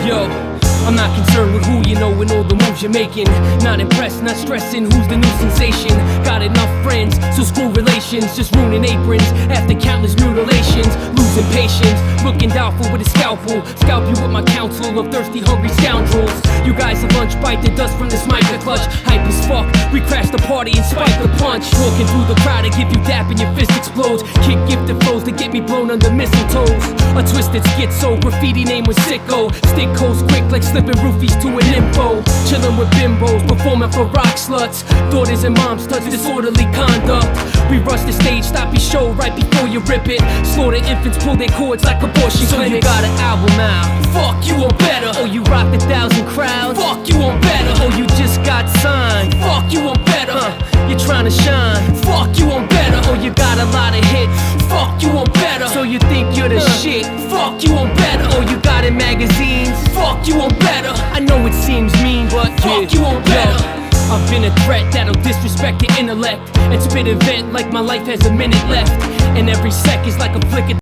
Yo, I'm not concerned with who you know and all the moves you're making. Not impressed, not stressing who's the new sensation. Got enough friends, so screw relations. Just ruining aprons after countless mutilations. Losing patience, looking doubtful with a scalpel. Scalp you with my counsel of thirsty, hungry scoundrels. You guys at lunch bite the dust from this mic, the clutch. Hype as fuck, we crash the party and spike the punch. Walking through the crowd to give you dap and your fist explodes. Kick gifted flows to get me blown under mistletoes. A twisted schizo, graffiti name was Sicko. Stick hoes quick like slipping roofies to an info. Chillin' with bimbos, performing for rock sluts. Daughters and moms touch disorderly conduct. We rush the stage, stop your show right before you rip it. Slaughter infants, pull their cords like abortion clinics. So you got an album out, fuck you on better. Oh, you rock 1,000 crowds, fuck you on better. Oh, you just got signed, fuck you on better. You're trying to shine, fuck you on better. Oh, you got a lot of hits, fuck you on better. So you think you're the shit, fuck you on better. Oh, you got in magazines, fuck you on better. I know it seems mean, but fuck you on better. I've been a threat that'll disrespect your intellect and spit a vent like my life has a minute left, and every sec is like a flick of